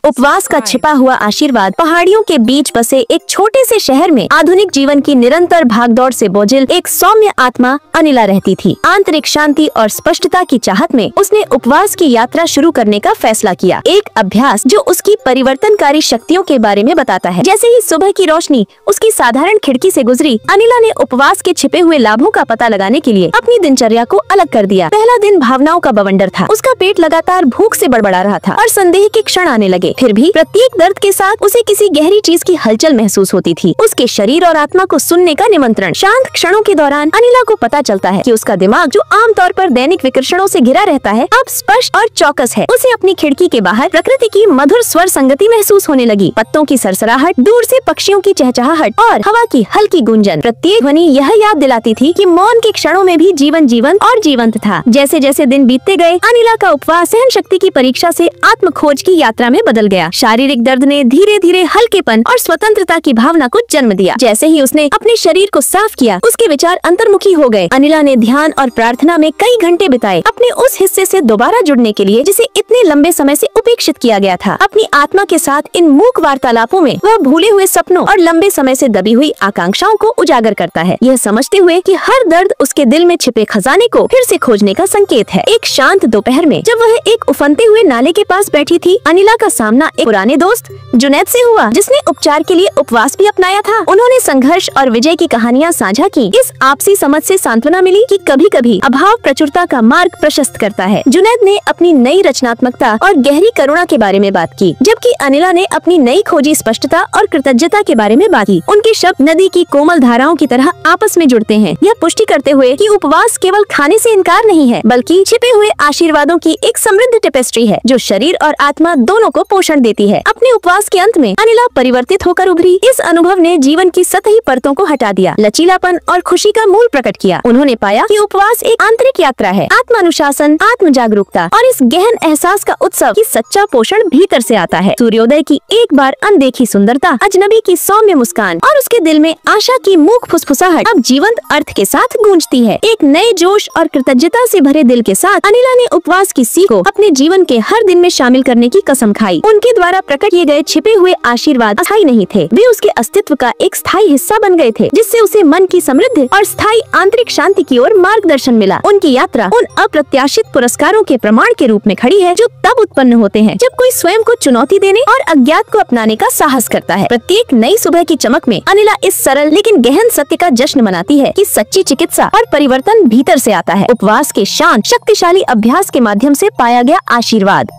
उपवास का छिपा हुआ आशीर्वाद। पहाड़ियों के बीच बसे एक छोटे से शहर में आधुनिक जीवन की निरंतर भागदौड़ से बोझिल एक सौम्य आत्मा अनिला रहती थी। आंतरिक शांति और स्पष्टता की चाहत में उसने उपवास की यात्रा शुरू करने का फैसला किया। एक अभ्यास जो उसकी परिवर्तनकारी शक्तियों के बारे में बताता है। जैसे ही सुबह की रोशनी उसकी साधारण खिड़की से गुजरी, अनिला ने उपवास के छिपे हुए लाभों का पता लगाने के लिए अपनी दिनचर्या को अलग कर दिया। पहला दिन भावनाओं का बवंडर था। उसका पेट लगातार भूख से बड़बड़ा रहा था और संदेह के क्षण आने लगे। फिर भी प्रत्येक दर्द के साथ उसे किसी गहरी चीज की हलचल महसूस होती थी। उसके शरीर और आत्मा को सुनने का निमंत्रण। शांत क्षणों के दौरान अनिला को पता चलता है कि उसका दिमाग, जो आमतौर पर दैनिक विकर्षणों से घिरा रहता है, अब स्पष्ट और चौकस है। उसे अपनी खिड़की के बाहर प्रकृति की मधुर स्वर संगति महसूस होने लगी। पत्तों की सरसराहट, दूर से पक्षियों की चहचहाहट और हवा की हल्की गूंजन। प्रत्येक ध्वनि यह याद दिलाती थी कि मौन के क्षणों में भी जीवन जीवंत और जीवंत था। जैसे जैसे दिन बीतते गए, अनिला का उपवास सहन शक्ति की परीक्षा से आत्म खोज की यात्रा में बदल गया। शारीरिक दर्द ने धीरे धीरे हल्केपन और स्वतंत्रता की भावना को जन्म दिया। जैसे ही उसने अपने शरीर को साफ किया, उसके विचार अंतर्मुखी हो गए। अनिला ने ध्यान और प्रार्थना में कई घंटे बिताए, अपने उस हिस्से से दोबारा जुड़ने के लिए जिसे इतने लंबे समय से उपेक्षित किया गया था। अपनी आत्मा के साथ इन मूक वार्तालापों में वह भूले हुए सपनों और लंबे समय से दबी हुई आकांक्षाओं को उजागर करता है, यह समझते हुए कि हर दर्द उसके दिल में छिपे खजाने को फिर से खोजने का संकेत है। एक शांत दोपहर में जब वह एक उफनते हुए नाले के पास बैठी थी, अनिला का सामना एक पुराने दोस्त जुनैद से हुआ, जिसने उपचार के लिए उपवास भी अपनाया था। उन्होंने संघर्ष और विजय की कहानियां साझा की। इस आपसी समझ से सांत्वना मिली कि कभी-कभी अभाव प्रचुरता का मार्ग प्रशस्त करता है। जुनैद ने अपनी नई रचनात्मकता और गहरी करुणा के बारे में बात की, जबकि अनिला ने अपनी नई खोजी स्पष्टता और कृतज्ञता के बारे में बात की। उनके शब्द नदी की कोमल धाराओं की तरह आपस में जुड़ते हैं, यह पुष्टि करते हुए कि उपवास केवल खाने से इनकार नहीं है, बल्कि छिपे हुए आशीर्वादों की एक समृद्ध टेपेस्ट्री है, जो शरीर और आत्मा दोनों को पोषण देती है। अपने उपवास के अंत में अनिला परिवर्तित होकर उभरी। इस अनुभव ने जीवन की सतही परतों को हटा दिया, लचीलापन और खुशी का मूल प्रकट किया। उन्होंने पाया कि उपवास एक आंतरिक यात्रा है, आत्मानुशासन, आत्म जागरूकता और इस गहन एहसास का उत्सव की सच्चा पोषण भीतर से आता है। सूर्योदय की एक बार अनदेखी सुंदरता, अजनबी की सौम्य मुस्कान और उसके दिल में आशा की मूक फुसफुसाहट अब जीवंत अर्थ के साथ गूंजती है। एक नए जोश और कृतज्ञता से भरे दिल के साथ अनिला ने उपवास की सीख को अपने जीवन के हर दिन में शामिल करने की कसम खाई। उनके द्वारा प्रकट किए गए छिपे हुए आशीर्वाद अस्थायी नहीं थे, वे उसके अस्तित्व का एक स्थायी हिस्सा बन गए थे, जिससे उसे मन की समृद्धि और स्थायी आंतरिक शांति की ओर मार्गदर्शन मिला। उनकी यात्रा उन अप्रत्याशित पुरस्कारों के प्रमाण के रूप में खड़ी है, जो तब उत्पन्न होते हैं जब कोई स्वयं को चुनौती देने और अज्ञात को अपनाने का साहस करता है। प्रत्येक नई सुबह की चमक में अनिला इस सरल लेकिन गहन सत्य का जश्न मनाती है कि सच्ची चिकित्सा और परिवर्तन भीतर से आता है। उपवास के शांत शक्तिशाली अभ्यास के माध्यम से पाया गया आशीर्वाद।